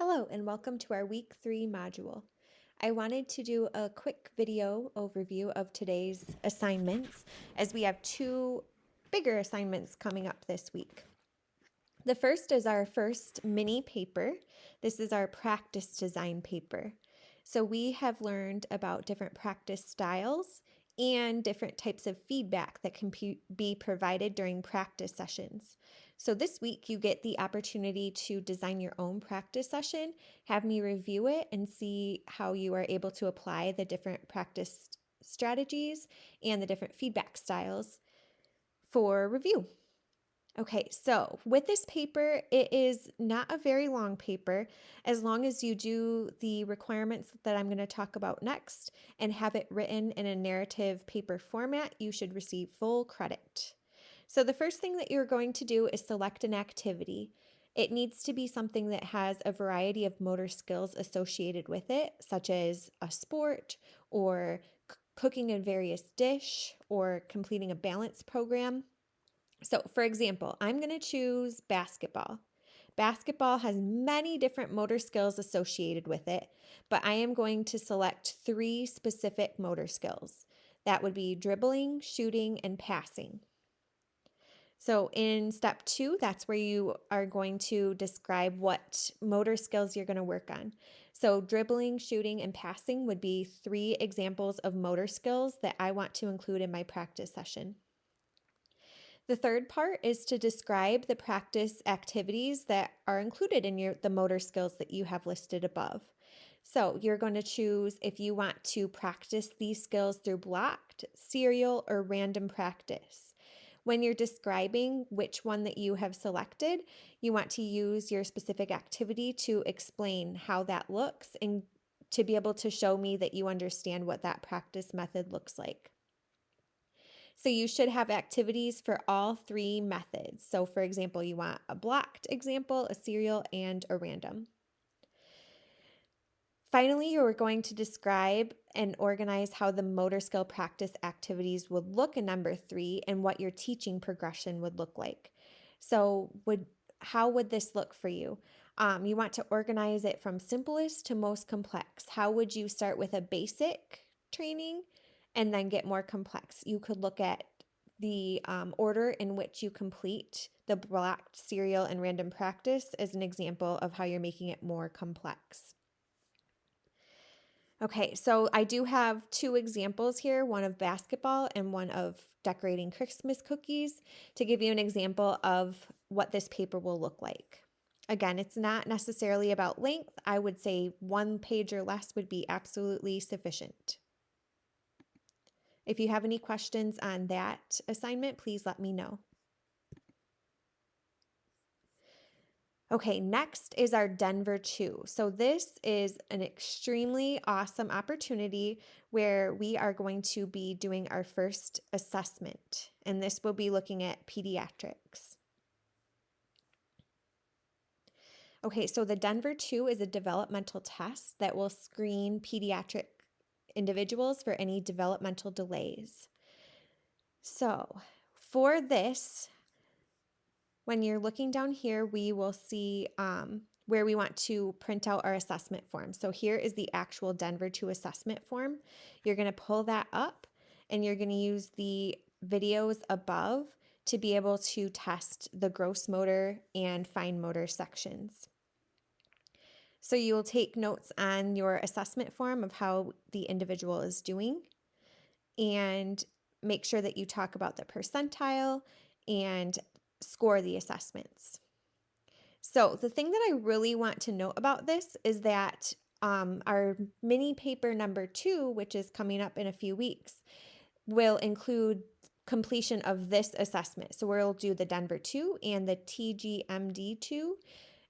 Hello and welcome to our week 3 module. I wanted to do a quick video overview of today's assignments as we have two bigger assignments coming up this week. The first is our first mini paper. This is our practice design paper. So we have learned about different practice styles and different types of feedback that can be provided during practice sessions. So this week you get the opportunity to design your own practice session, have me review it and see how you are able to apply the different practice strategies and the different feedback styles for review. Okay, so with this paper, it is not a very long paper. As long as you do the requirements that I'm going to talk about next and have it written in a narrative paper format, you should receive full credit. So the first thing that you're going to do is select an activity. It needs to be something that has a variety of motor skills associated with it, such as a sport or cooking a various dish or completing a balance program. So, for example, I'm going to choose basketball. Basketball has many different motor skills associated with it, but I am going to select 3 specific motor skills. That would be dribbling, shooting, and passing. So, in step 2, that's where you are going to describe what motor skills you're going to work on. So, dribbling, shooting, and passing would be 3 examples of motor skills that I want to include in my practice session. The third part is to describe the practice activities that are included in the motor skills that you have listed above. So you're going to choose if you want to practice these skills through blocked, serial, or random practice. When you're describing which one that you have selected, you want to use your specific activity to explain how that looks and to be able to show me that you understand what that practice method looks like. So you should have activities for all 3 methods. So for example, you want a blocked example, a serial, and a random. Finally, you're going to describe and organize how the motor skill practice activities would look in number 3 and what your teaching progression would look like. So how would this look for you? You want to organize it from simplest to most complex. How would you start with a basic training and then get more complex? You could look at the order in which you complete the blocked, serial, and random practice as an example of how you're making it more complex. Okay, so I do have 2 examples here, one of basketball and one of decorating Christmas cookies, to give you an example of what this paper will look like. Again, it's not necessarily about length. I would say 1 page or less would be absolutely sufficient. If you have any questions on that assignment, please let me know. Okay, next is our Denver 2. So this is an extremely awesome opportunity where we are going to be doing our first assessment, and this will be looking at pediatrics. Okay, so the Denver 2 is a developmental test that will screen pediatric individuals for any developmental delays. So for this, when you're looking down here, we will see where we want to print out our assessment form. So here is the actual Denver 2 assessment form. You're going to pull that up and you're going to use the videos above to be able to test the gross motor and fine motor sections. So you will take notes on your assessment form of how the individual is doing and make sure that you talk about the percentile and score the assessments. So the thing that I really want to note about this is that our mini paper number 2, which is coming up in a few weeks, will include completion of this assessment. So we'll do the Denver 2 and the TGMD 2.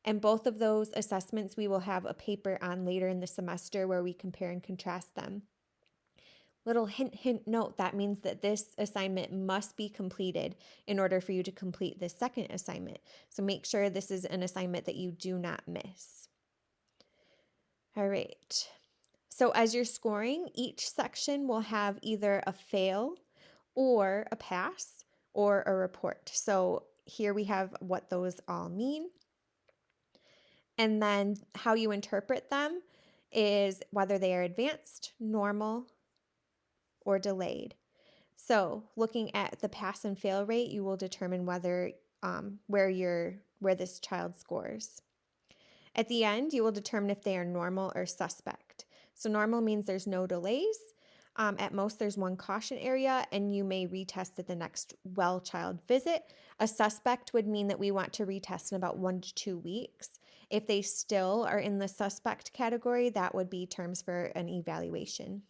And both of those assessments we will have a paper on later in the semester where we compare and contrast them. Little hint note, that means that this assignment must be completed in order for you to complete this second assignment. So make sure this is an assignment that you do not miss. All right. So as you're scoring, each section will have either a fail or a pass or a report. So here we have what those all mean. And then how you interpret them is whether they are advanced, normal, or delayed. So looking at the pass and fail rate, you will determine whether where this child scores. At the end, you will determine if they are normal or suspect. So normal means there's no delays. At most, there's one caution area, and you may retest at the next well child visit. A suspect would mean that we want to retest in about 1 to 2 weeks. If they still are in the suspect category, that would be terms for an evaluation.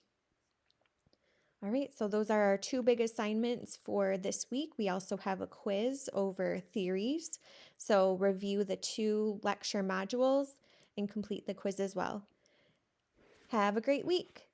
All right, so those are our 2 big assignments for this week. We also have a quiz over theories. So review the 2 lecture modules and complete the quiz as well. Have a great week.